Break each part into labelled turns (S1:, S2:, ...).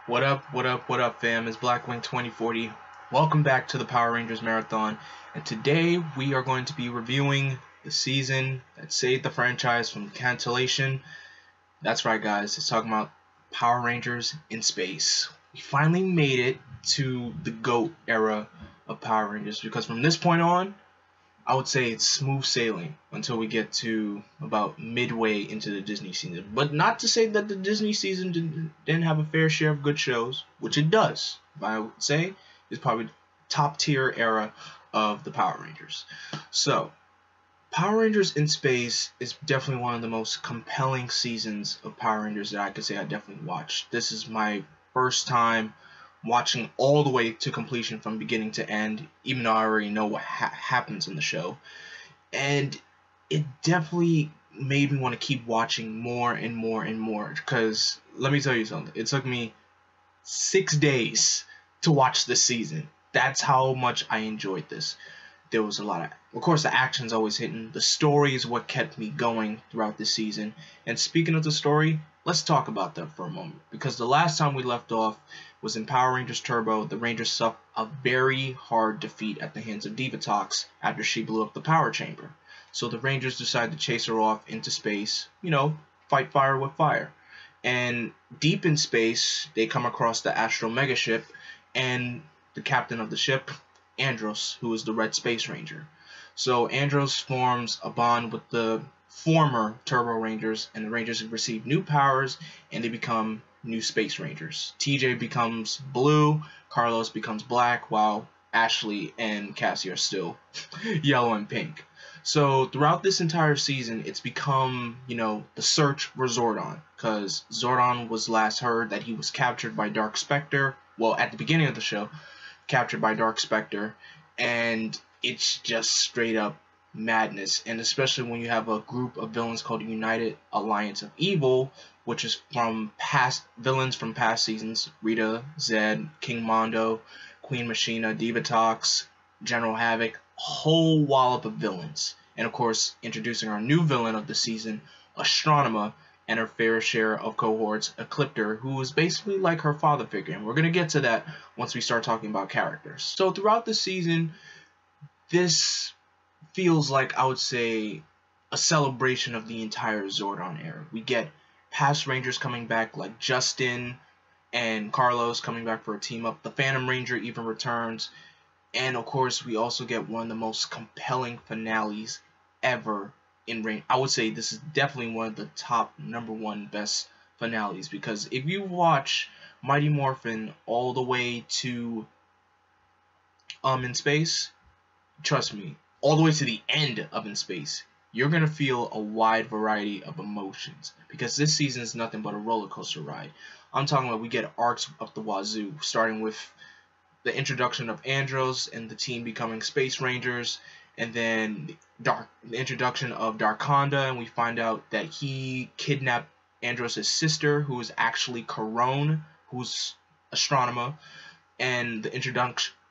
S1: What up, what up, what up, fam? It's Blackwing 2040. Welcome back to the Power Rangers Marathon. And today we are going to be reviewing the season that saved the franchise from cancellation. That's right, guys. It's talking about Power Rangers in space. We finally made it to the GOAT era of Power Rangers because from this point on, I would say it's smooth sailing until we get to about midway into the Disney season. But not to say that the Disney season didn't have a fair share of good shows, which it does. But I would say it's probably top tier era of the Power Rangers. So, Power Rangers in Space is definitely one of the most compelling seasons of Power Rangers that I could say I definitely watched. This is my first time watching all the way to completion from beginning to end, even though I already know what happens in the show. And it definitely made me want to keep watching more and more and more. Because let me tell you something, it took me 6 days to watch this season. That's how much I enjoyed this. There was a lot of course, the action's always hitting. The story is what kept me going throughout this season. And speaking of the story, let's talk about that for a moment. Because the last time we left off was in Power Rangers Turbo. The Rangers suffered a very hard defeat at the hands of Divatox after she blew up the power chamber. So the Rangers decided to chase her off into space, fight fire with fire. And deep in space, they come across the Astro Megaship and the captain of the ship, Andros, who is the Red Space Ranger. So Andros forms a bond with the former Turbo Rangers, and the Rangers receive new powers, and they become new Space Rangers. TJ becomes blue, Carlos becomes black, while Ashley and Cassie are still yellow and pink. So throughout this entire season, it's become, the search for Zordon, because Zordon was last heard that he was captured by Dark Spectre. Well, at the beginning of the show, captured by Dark Spectre, and it's just straight up madness. And especially when you have a group of villains called the United Alliance of Evil, which is from past villains from past seasons: Rita, Zed, King Mondo, Queen Machina, Divatox, General Havoc, a whole wallop of villains. And of course, introducing our new villain of the season, Astronema, and her fair share of cohorts, Ecliptor, who is basically like her father figure. And we're going to get to that once we start talking about characters. So throughout the season, this feels like, I would say, a celebration of the entire Zordon era. We get past Rangers coming back, like Justin and Carlos coming back for a team up. The Phantom Ranger even returns. And of course, we also get one of the most compelling finales ever in Rain. I would say this is definitely one of the top #1 best finales, because if you watch Mighty Morphin all the way to In Space, trust me, all the way to the end of In Space, you're gonna feel a wide variety of emotions, because this season is nothing but a roller coaster ride. I'm talking about, we get arcs up the wazoo, starting with the introduction of Andros and the team becoming Space Rangers, and then the introduction of Darkonda, and we find out that he kidnapped Andros' sister, who is actually Corone, who's Astronema, and the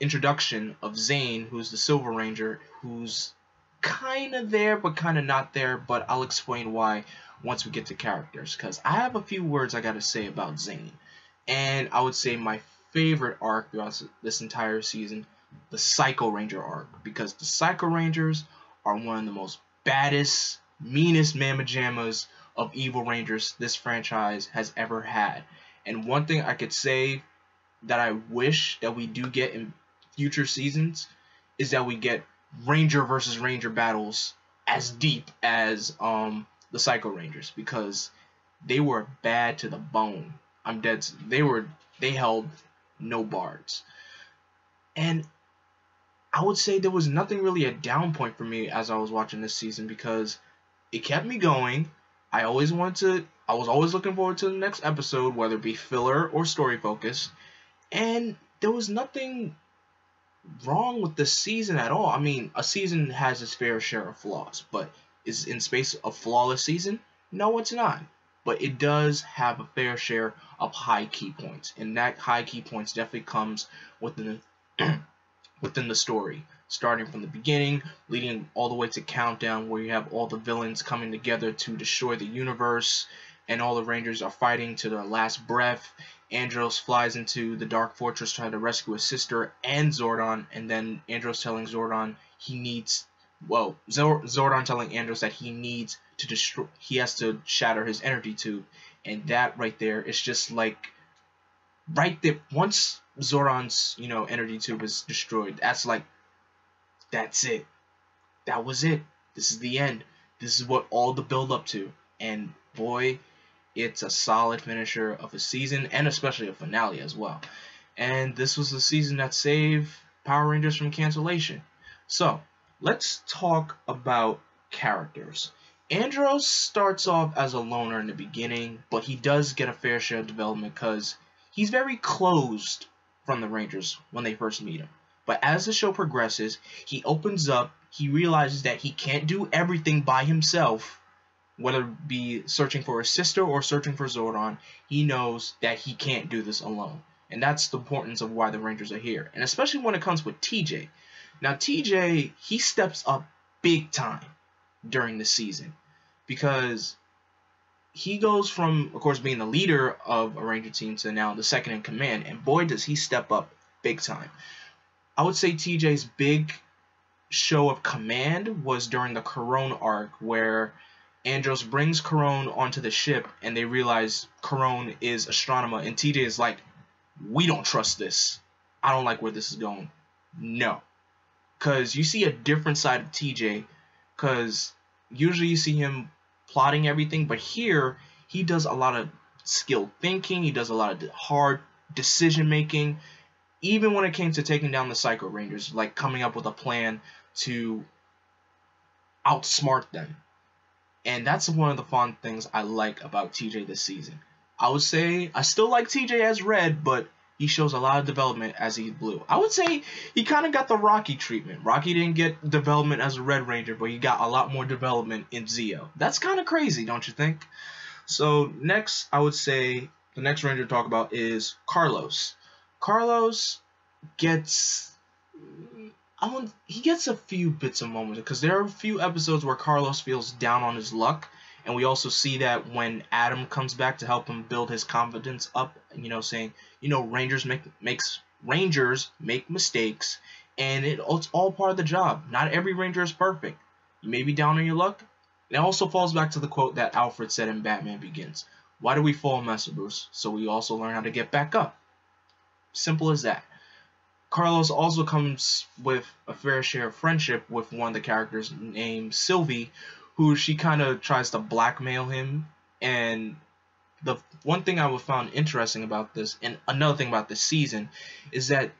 S1: introduction of Zane, who's the Silver Ranger, who's kind of there but kind of not there, but I'll explain why once we get to characters, because I have a few words I gotta say about Zane. And I would say my favorite arc throughout this entire season, the Psycho Ranger arc, because the Psycho Rangers are one of the most baddest, meanest mamma jammas of evil Rangers this franchise has ever had. And one thing I could say that I wish that we do get in future seasons is that we get Ranger versus Ranger battles as deep as the Psycho Rangers, because they were bad to the bone. I'm dead. They held no bards. And I would say there was nothing really a down point for me as I was watching this season, because it kept me going. I was always looking forward to the next episode, whether it be filler or story focus. And there was nothing wrong with the season at all. I mean, a season has its fair share of flaws, but is In Space a flawless season? No, it's not. But it does have a fair share of high key points, and that high key points definitely comes within the story, starting from the beginning, leading all the way to Countdown, where you have all the villains coming together to destroy the universe, and all the Rangers are fighting to their last breath. Andros flies into the Dark Fortress trying to rescue his sister and Zordon, and then Andros telling Zordon Zordon telling Andros that he has to shatter his energy tube, and that right there is just like, right there, once Zordon's, energy tube is destroyed, that's it. That was it. This is the end. This is what all the build up to. And boy, it's a solid finisher of a season, and especially a finale as well. And this was the season that saved Power Rangers from cancellation. So, let's talk about characters. Andros starts off as a loner in the beginning, but he does get a fair share of development because he's very closed from the Rangers when they first meet him. But as the show progresses, he opens up, he realizes that he can't do everything by himself, whether it be searching for his sister or searching for Zordon. He knows that he can't do this alone. And that's the importance of why the Rangers are here. And especially when it comes with TJ. Now TJ, he steps up big time during the season, because he goes from, of course, being the leader of a Ranger team to now the second in command. And boy, does he step up big time. I would say TJ's big show of command was during the Corone arc, where Andros brings Corone onto the ship and they realize Corone is astronomer, and TJ is like, we don't trust this. I don't like where this is going. No. Because you see a different side of TJ, because usually you see him plotting everything, but here he does a lot of skilled thinking, he does a lot of hard decision making, even when it came to taking down the Psycho Rangers, like coming up with a plan to outsmart them. And that's one of the fun things I like about TJ this season. I would say I still like TJ as Red, but he shows a lot of development as he's Blue. I would say he kind of got the Rocky treatment. Rocky didn't get development as a Red Ranger, but he got a lot more development in Zeo. That's kind of crazy, don't you think? So next, I would say the next Ranger to talk about is Carlos. Carlos gets he gets a few bits of moments, because there are a few episodes where Carlos feels down on his luck, and we also see that when Adam comes back to help him build his confidence up, saying, Rangers make mistakes, and it's all part of the job. Not every Ranger is perfect. You may be down on your luck. It also falls back to the quote that Alfred said in Batman Begins. Why do we fall, Master Bruce? So we also learn how to get back up. Simple as that. Carlos also comes with a fair share of friendship with one of the characters named Sylvie, who she kind of tries to blackmail him. And the one thing I found interesting about this, and another thing about this season, is that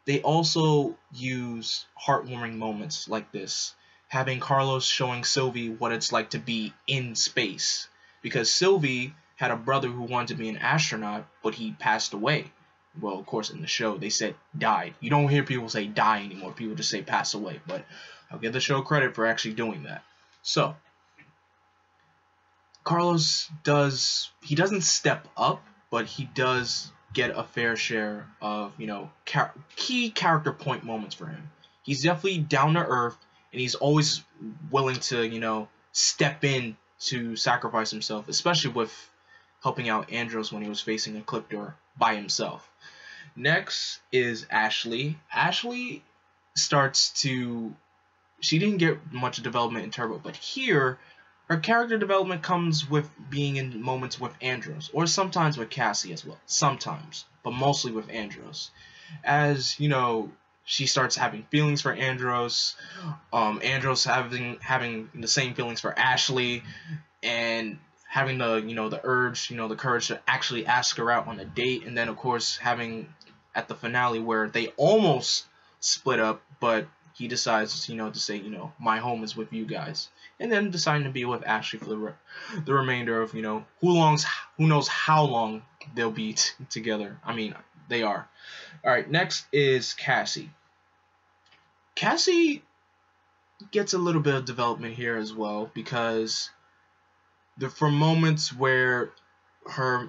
S1: they also use heartwarming moments like this, having Carlos showing Sylvie what it's like to be in space, because Sylvie had a brother who wanted to be an astronaut, but he passed away. Well, of course, in the show, they said died. You don't hear people say die anymore. People just say pass away. But I'll give the show credit for actually doing that. So, Carlos doesn't step up, but he does get a fair share of, key character point moments for him. He's definitely down to earth, and he's always willing to, step in to sacrifice himself, especially with helping out Andros when he was facing a Ecliptor by himself. Next is Ashley. Ashley she didn't get much development in Turbo, but here, her character development comes with being in moments with Andros, or sometimes with Cassie as well. Sometimes, but mostly with Andros. As, she starts having feelings for Andros, Andros having the same feelings for Ashley, and having the urge, the courage to actually ask her out on a date, and then of course having at the finale where they almost split up, but he decides, to say, my home is with you guys, and then deciding to be with Ashley for the remainder of, who knows how long they'll be together. I mean, they are. All right, next is Cassie. Cassie gets a little bit of development here as well, because for moments where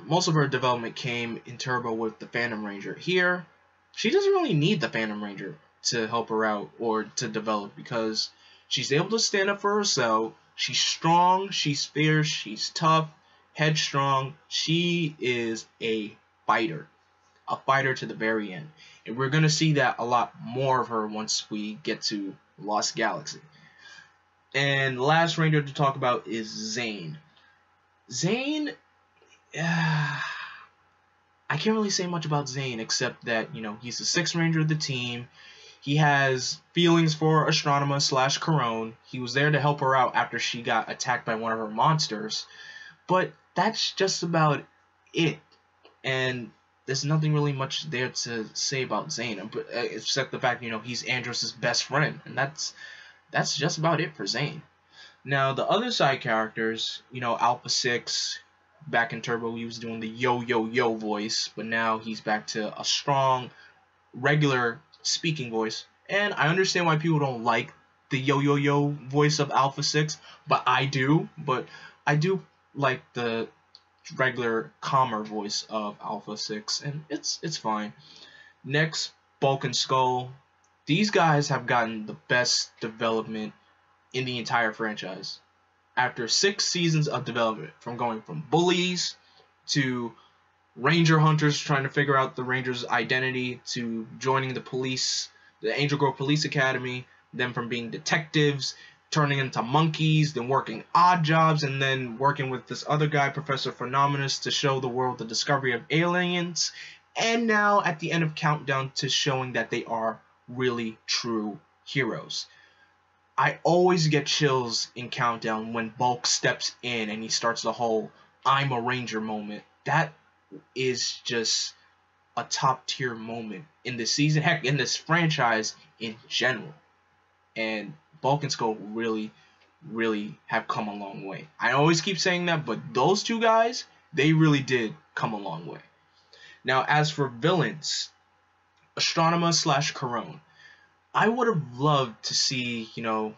S1: most of her development came in Turbo with the Phantom Ranger. Here, she doesn't really need the Phantom Ranger to help her out or to develop, because she's able to stand up for herself. She's strong, she's fierce, she's tough, headstrong. She is a fighter to the very end. And we're going to see that a lot more of her once we get to Lost Galaxy. And the last Ranger to talk about is Zane. Zane, I can't really say much about Zane except that, he's the 6th Ranger of the team. He has feelings for Astronomer / Corone. He was there to help her out after she got attacked by one of her monsters. But that's just about it. And there's nothing really much there to say about Zane, except the fact, he's Andros' best friend. And that's just about it for Zane. Now, the other side characters, Alpha 6, back in Turbo, he was doing the yo voice, but now he's back to a strong, regular speaking voice. And I understand why people don't like the yo voice of Alpha 6, but I do. But I do like the regular, calmer voice of Alpha 6, and it's fine. Next, Bulk and Skull. These guys have gotten the best development in the entire franchise. After 6 seasons of development, from going from bullies to Ranger hunters trying to figure out the Ranger's identity, to joining the police, the Angel Grove Police Academy, then from being detectives, turning into monkeys, then working odd jobs, and then working with this other guy, Professor Phenomenus, to show the world the discovery of aliens, and now at the end of Countdown to showing that they are really true heroes. I always get chills in Countdown when Bulk steps in and he starts the whole "I'm a Ranger" moment. That is just a top tier moment in this season, heck, in this franchise in general. And Bulk and Skull really, really have come a long way. I always keep saying that, but those two guys, they really did come a long way. Now, as for villains, Astronomer / Corone, I would have loved to see, a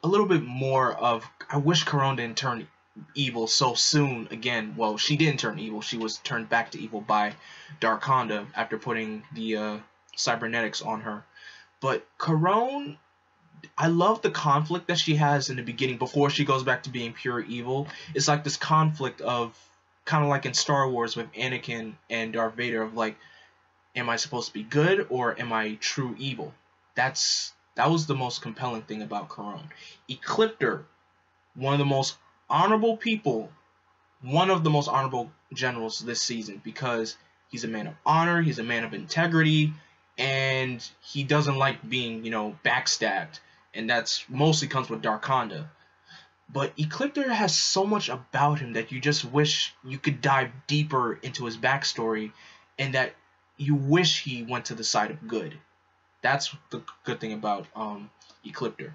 S1: little bit more of. I wish Corone didn't turn evil so soon again. Well, she didn't turn evil. She was turned back to evil by Darkonda after putting the cybernetics on her. But Corone, I love the conflict that she has in the beginning before she goes back to being pure evil. It's like this conflict of, kind of like in Star Wars with Anakin and Darth Vader, of like, am I supposed to be good or am I true evil? That was the most compelling thing about Corone. Ecliptor, one of the most honorable people, one of the most honorable generals this season, because he's a man of honor, he's a man of integrity, and he doesn't like being, backstabbed. And that's mostly comes with Darkonda. But Ecliptor has so much about him that you just wish you could dive deeper into his backstory, and that you wish he went to the side of good. That's the good thing about Ecliptor.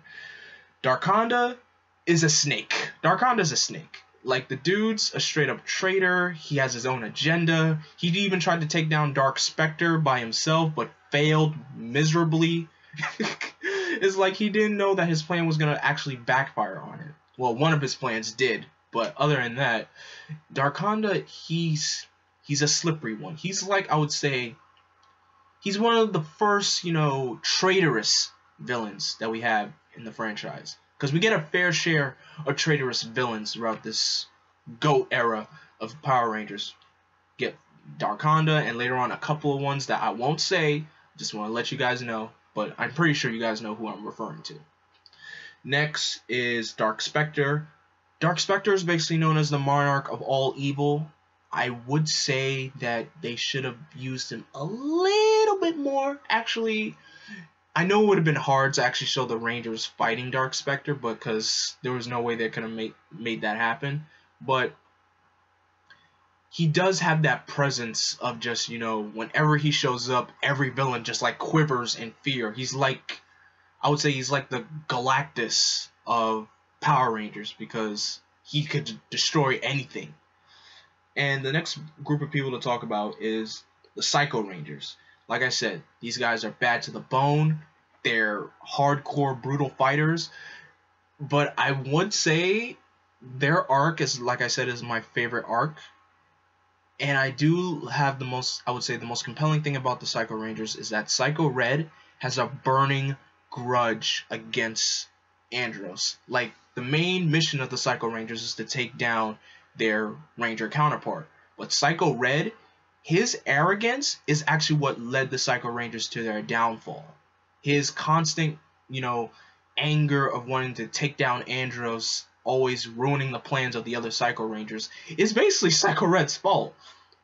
S1: Darkonda is a snake. Darkonda's a snake. Like, the dude's a straight up traitor. He has his own agenda. He even tried to take down Dark Spectre by himself, but failed miserably. It's like he didn't know that his plan was going to actually backfire on him. Well, one of his plans did, but other than that, Darkonda, he's a slippery one. He's like, I would say, he's one of the first, traitorous villains that we have in the franchise. Because we get a fair share of traitorous villains throughout this GOAT era of Power Rangers. Get Darkonda, and later on a couple of ones that I won't say, just want to let you guys know, but I'm pretty sure you guys know who I'm referring to. Next is Dark Spectre. Dark Spectre is basically known as the monarch of all evil. I would say that they should have used him a little bit more. Actually, I know it would have been hard to actually show the Rangers fighting Dark Spectre, because there was no way they could have made that happen. But he does have that presence of just, whenever he shows up, every villain just like quivers in fear. He's like, I would say he's like the Galactus of Power Rangers, because he could destroy anything. And the next group of people to talk about is the Psycho Rangers. Like I said, these guys are bad to the bone. They're hardcore, brutal fighters. But I would say their arc is, like I said, is my favorite arc. And I do have the most compelling thing about the Psycho Rangers is that Psycho Red has a burning grudge against Andros. Like, the main mission of the Psycho Rangers is to take down their Ranger counterpart. But Psycho Red, his arrogance is actually what led the Psycho Rangers to their downfall. His constant, anger of wanting to take down Andros, always ruining the plans of the other Psycho Rangers, is basically Psycho Red's fault.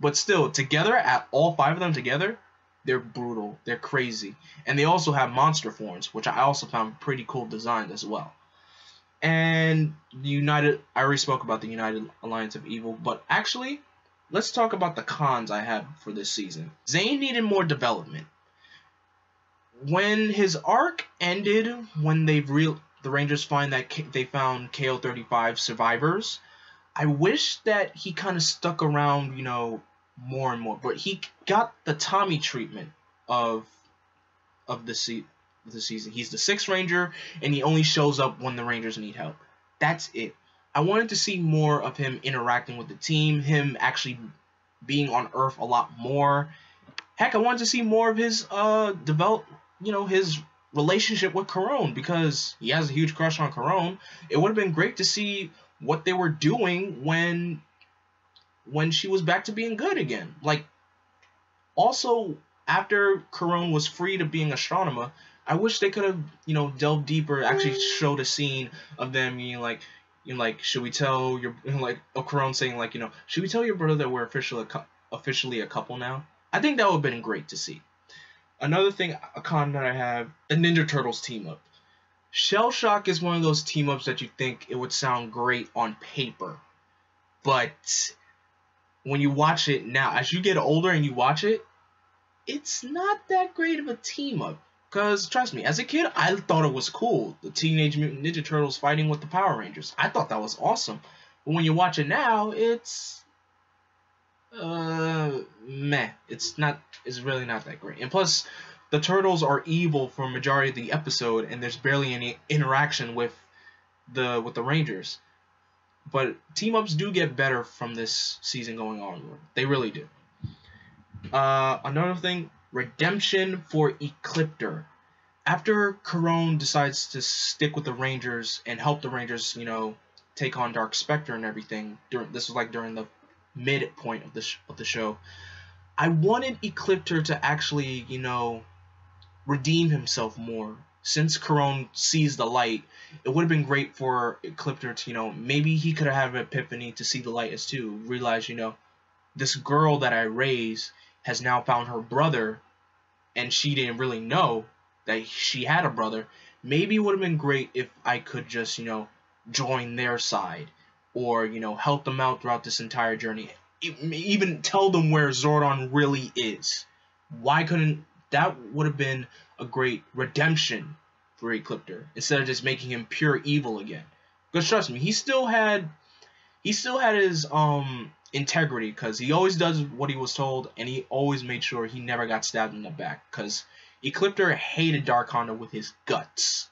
S1: But still, together, at all 5 of them together, they're brutal, they're crazy. And they also have monster forms, which I also found pretty cool designs as well. And I already spoke about the United Alliance of Evil, but actually, let's talk about the cons I have for this season. Zane needed more development. When his arc ended, when the Rangers find that they found KO-35 survivors, I wish that he kind of stuck around, more and more. But he got the Tommy treatment of the season. He's the 6th Ranger, and he only shows up when the Rangers need help. That's it. I wanted to see more of him interacting with the team, him actually being on Earth a lot more. Heck, I wanted to see more of his his relationship with Corone, because he has a huge crush on Corone. It would have been great to see what they were doing when she was back to being good again. Like, also, after Corone was free to being astronomer, I wish they could have, delved deeper, actually showed a scene of them being like, should we tell your, Corone saying, should we tell your brother that we're officially a couple now? I think that would have been great to see. Another thing, a con that I have, the Ninja Turtles team up. Shell Shock is one of those team ups that you think it would sound great on paper, but when you watch it now, as you get older and you watch it, it's not that great of a team up. Because, trust me, as a kid, I thought it was cool. The Teenage Mutant Ninja Turtles fighting with the Power Rangers. I thought that was awesome. But when you watch it now, it's meh. It's really not that great. And plus, the Turtles are evil for a majority of the episode, and there's barely any interaction with the Rangers. But team-ups do get better from this season going onward. They really do. Another thing, redemption for Ecliptor. After Corone decides to stick with the Rangers and help the Rangers, take on Dark Spectre and everything, this was during the midpoint of the show, I wanted Ecliptor to actually, redeem himself more. Since Corone sees the light, it would have been great for Ecliptor to, maybe he could have an epiphany to see the light as too. Realize, this girl that I raised has now found her brother, and she didn't really know that she had a brother. Maybe it would have been great if I could just, join their side, or, help them out throughout this entire journey. Even tell them where Zordon really is. Why couldn't that would have been a great redemption for Ecliptor, instead of just making him pure evil again. Because trust me, he still had his integrity, because he always does what he was told, and he always made sure he never got stabbed in the back, because Ecliptor hated Dark Honda with his guts.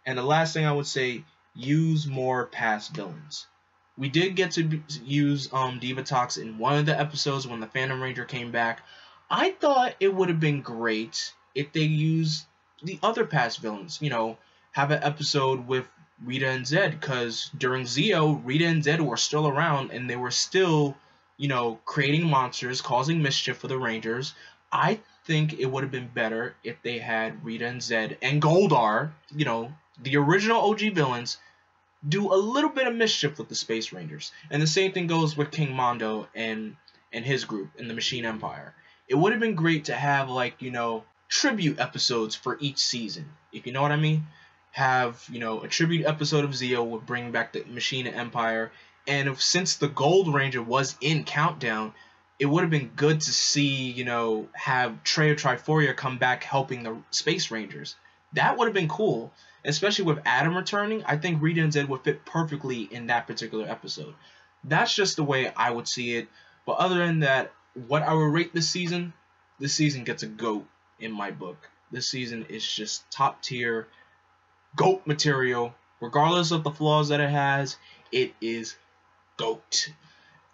S1: And the last thing I would say, use more past villains. We did get to use Divatox in one of the episodes when the Phantom Ranger came back. I thought it would have been great if they used the other past villains. Have an episode with Rita and Zed, because during Zeo, Rita and Zed were still around, and they were still, creating monsters, causing mischief for the Rangers. I think it would have been better if they had Rita and Zed and Goldar, the original OG villains, do a little bit of mischief with the Space Rangers. And the same thing goes with King Mondo and his group in the Machine Empire. It would have been great to have, tribute episodes for each season, if you know what I mean. Have, a tribute episode of Zeo would bring back the Machine Empire. And since the Gold Ranger was in Countdown, it would have been good to see, have Shre Triforia come back helping the Space Rangers. That would have been cool. Especially with Adam returning, I think Rita and Zed would fit perfectly in that particular episode. That's just the way I would see it. But other than that, what I would rate this season gets a GOAT in my book. This season is just top tier GOAT material. Regardless of the flaws that it has, it is GOAT.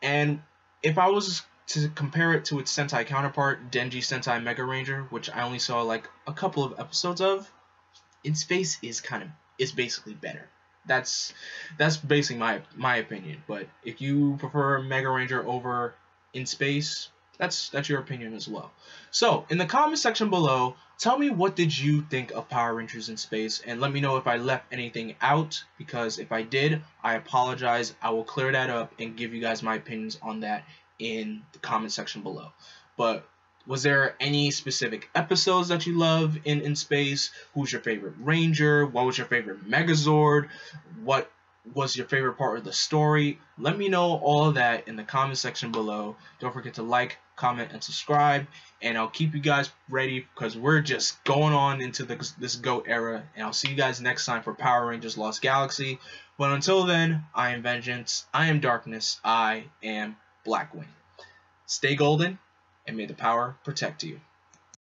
S1: And if I was to compare it to its Sentai counterpart, Denji Sentai Mega Ranger, which I only saw a couple of episodes of, its face is kind of is basically better. That's basically my opinion. But if you prefer Mega Ranger over in space, that's your opinion as well. So in the comment section below, tell me what did you think of Power Rangers in space, and let me know if I left anything out, because if I did, I apologize. I will clear that up and give you guys my opinions on that in the comment section below. But was there any specific episodes that you love in space? Who's your favorite Ranger? What was your favorite Megazord? What was your favorite part of the story? Let me know all of that in the comment section below. Don't forget to like, comment, and subscribe. And I'll keep you guys ready, because we're just going on into this GOAT era. And I'll see you guys next time for Power Rangers Lost Galaxy. But until then, I am Vengeance, I am Darkness, I am Blackwing. Stay golden, and may the power protect you.